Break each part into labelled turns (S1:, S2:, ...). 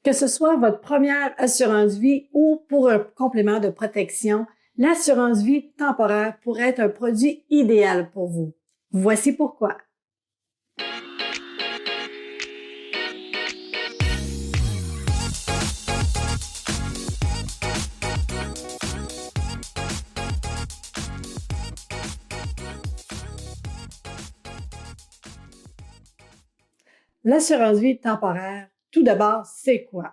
S1: Que ce soit votre première assurance vie ou pour un complément de protection, l'assurance vie temporaire pourrait être un produit idéal pour vous. Voici pourquoi. L'assurance vie temporaire, tout d'abord, c'est quoi?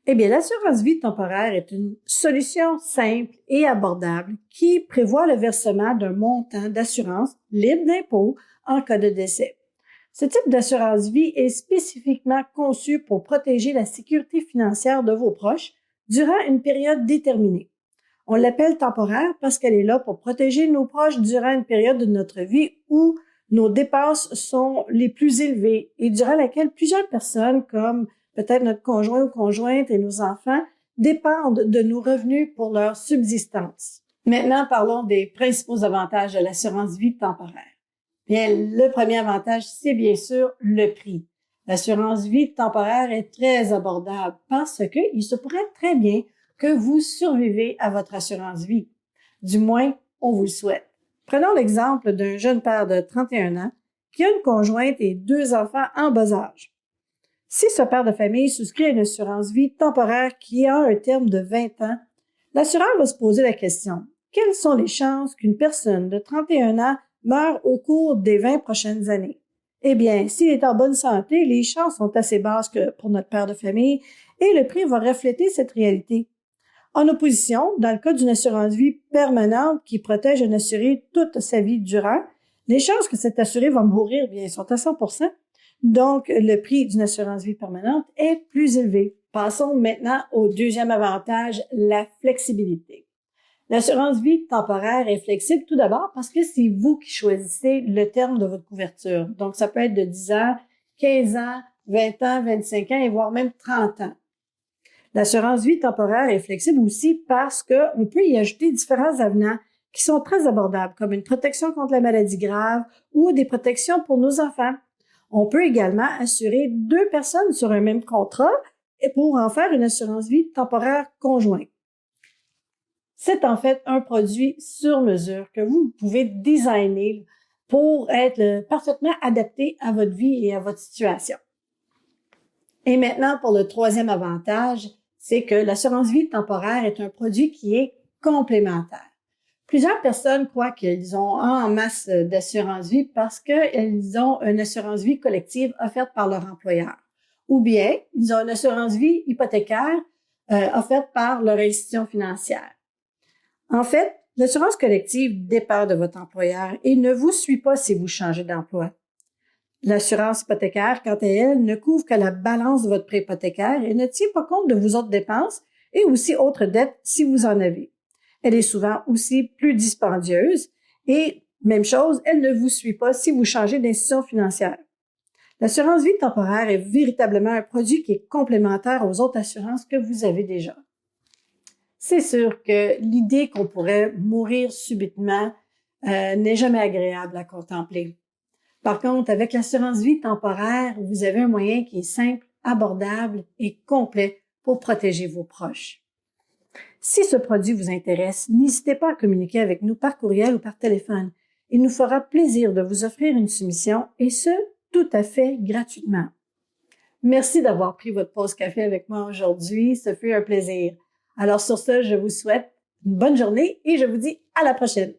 S1: Eh bien, l'assurance vie temporaire est une solution simple et abordable qui prévoit le versement d'un montant d'assurance libre d'impôt en cas de décès. Ce type d'assurance vie est spécifiquement conçu pour protéger la sécurité financière de vos proches durant une période déterminée. On l'appelle temporaire parce qu'elle est là pour protéger nos proches durant une période de notre vie où nos dépenses sont les plus élevées et durant laquelle plusieurs personnes, comme peut-être notre conjoint ou conjointe et nos enfants, dépendent de nos revenus pour leur subsistance. Maintenant, parlons des principaux avantages de l'assurance vie temporaire. Bien, le premier avantage, c'est bien sûr le prix. L'assurance vie temporaire est très abordable parce qu'il se pourrait très bien que vous survivez à votre assurance vie. Du moins, on vous le souhaite. Prenons l'exemple d'un jeune père de 31 ans qui a une conjointe et 2 enfants en bas âge. Si ce père de famille souscrit à une assurance vie temporaire qui a un terme de 20 ans, l'assureur va se poser la question: quelles sont les chances qu'une personne de 31 ans meure au cours des 20 prochaines années? Eh bien, s'il est en bonne santé, les chances sont assez basses que pour notre père de famille et le prix va refléter cette réalité. En opposition, dans le cas d'une assurance vie permanente qui protège un assuré toute sa vie durant, les chances que cet assuré va mourir bien sont à 100%. Donc, le prix d'une assurance vie permanente est plus élevé. Passons maintenant au deuxième avantage, la flexibilité. L'assurance vie temporaire est flexible tout d'abord parce que c'est vous qui choisissez le terme de votre couverture. Donc, ça peut être de 10 ans, 15 ans, 20 ans, 25 ans et voire même 30 ans. L'assurance vie temporaire est flexible aussi parce qu'on peut y ajouter différents avenants qui sont très abordables, comme une protection contre la maladie grave ou des protections pour nos enfants. On peut également assurer 2 personnes sur un même contrat et pour en faire une assurance vie temporaire conjointe. C'est en fait un produit sur mesure que vous pouvez designer pour être parfaitement adapté à votre vie et à votre situation. Et maintenant, pour le troisième avantage, c'est que l'assurance vie temporaire est un produit qui est complémentaire. Plusieurs personnes croient qu'ils ont en masse d'assurance vie parce qu'ils ont une assurance vie collective offerte par leur employeur. Ou bien, ils ont une assurance vie hypothécaire offerte par leur institution financière. En fait, l'assurance collective dépend de votre employeur et ne vous suit pas si vous changez d'emploi. L'assurance hypothécaire, quant à elle, ne couvre que la balance de votre prêt hypothécaire et ne tient pas compte de vos autres dépenses et aussi autres dettes si vous en avez. Elle est souvent aussi plus dispendieuse et, même chose, elle ne vous suit pas si vous changez d'institution financière. L'assurance vie temporaire est véritablement un produit qui est complémentaire aux autres assurances que vous avez déjà. C'est sûr que l'idée qu'on pourrait mourir subitement n'est jamais agréable à contempler. Par contre, avec l'assurance vie temporaire, vous avez un moyen qui est simple, abordable et complet pour protéger vos proches. Si ce produit vous intéresse, n'hésitez pas à communiquer avec nous par courriel ou par téléphone. Il nous fera plaisir de vous offrir une soumission et ce, tout à fait gratuitement. Merci d'avoir pris votre pause café avec moi aujourd'hui. Ce fut un plaisir. Alors sur ce, je vous souhaite une bonne journée et je vous dis à la prochaine.